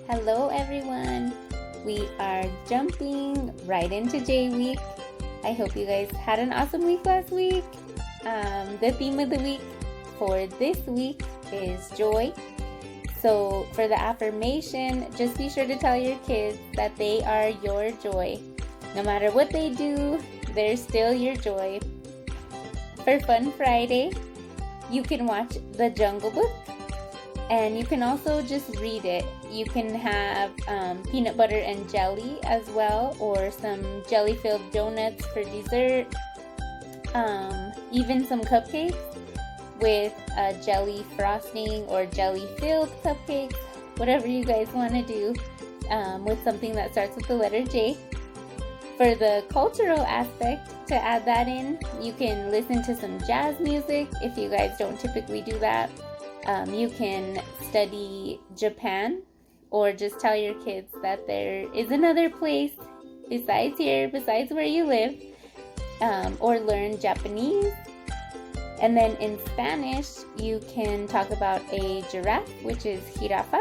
Hello everyone! We are jumping right into J Week. I hope you guys had an awesome week last week. The theme of the week for this week is joy. So for the affirmation, just be sure to tell your kids that they are your joy. No matter what they do, they're still your joy. For Fun Friday, you can watch The Jungle Book. And you can also just read it. You can have peanut butter and jelly as well, or some jelly-filled donuts for dessert. Even some cupcakes with jelly frosting or jelly-filled cupcakes. Whatever you guys want to do with something that starts with the letter J. For the cultural aspect, to add that in, you can listen to some jazz music if you guys don't typically do that. You can study Japan, or just tell your kids that there is another place besides here, besides where you live, or learn Japanese. And then in Spanish, you can talk about a giraffe, which is jirafa,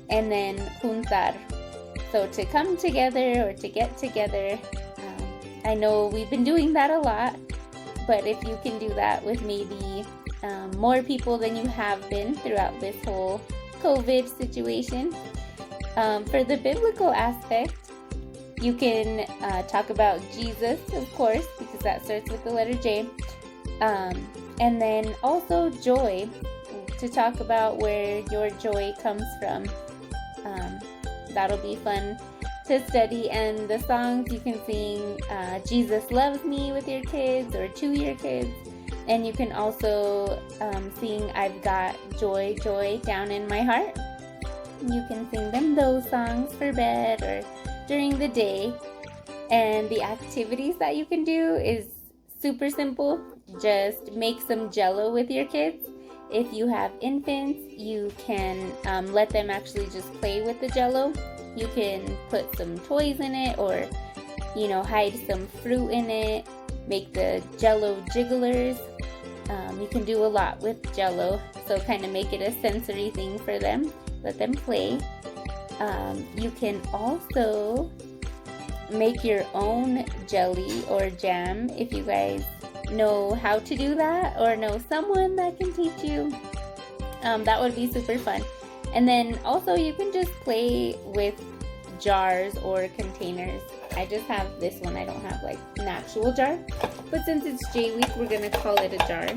and then juntar. So to come together or to get together. I know we've been doing that a lot, but if you can do that with maybe more people than you have been throughout this whole COVID situation. For the biblical aspect, you can talk about Jesus, of course, because that starts with the letter J. And then also joy, to talk about where your joy comes from. That'll be fun to study. And the songs, you can sing Jesus Loves Me with your kids or to your kids. And you can also sing I've Got Joy, Joy Down in My Heart. You can sing those songs for bed or during the day. And the activities that you can do is super simple. Just make some Jell-O with your kids. If you have infants, you can let them actually just play with the Jell-O. You can put some toys in it, or hide some fruit in it. Make the Jell-O jigglers. You can do a lot with Jell-O, so kind of make it a sensory thing for them. Let them play. You can also make your own jelly or jam if you guys know how to do that, or know someone that can teach you. That would be super fun. And then also you can just play with jars or containers. I just have this one. I don't have like an actual jar, but since it's J Week, we're gonna call it a jar.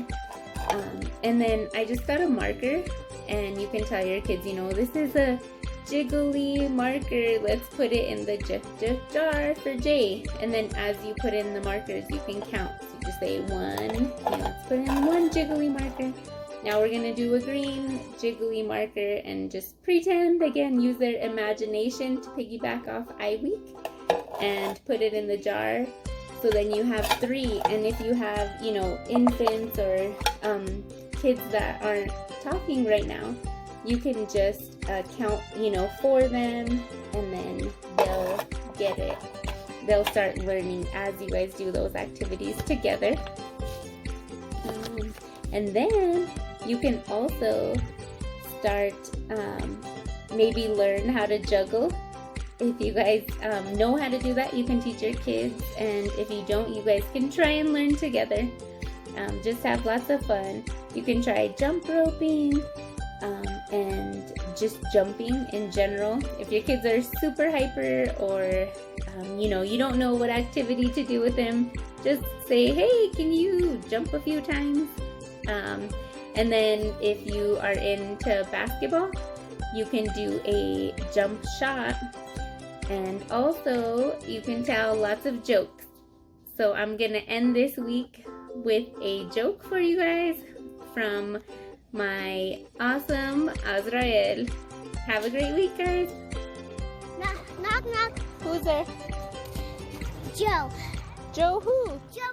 And then I just got a marker, and you can tell your kids, this is a jiggly marker. Let's put it in the jar for J. And then as you put in the markers, you can count. So you just say 1. Let's put in 1 jiggly marker. Now we're gonna do a green jiggly marker, and just pretend, again, use their imagination to piggyback off I Week, and put it in the jar. So then you have 3. And if you have, infants or kids that aren't talking right now, you can just count, for them, and then they'll get it. They'll start learning as you guys do those activities together. And then you can also start, maybe learn how to juggle. If you guys know how to do that, you can teach your kids. And if you don't, you guys can try and learn together. Just have lots of fun. You can try jump roping and just jumping in general. If your kids are super hyper, or you don't know what activity to do with them, just say, hey, can you jump a few times? And then if you are into basketball, you can do a jump shot. And also, you can tell lots of jokes. So I'm going to end this week with a joke for you guys from my awesome Azrael. Have a great week, guys. Knock, knock. Who's there? Joe. Joe who? Joe.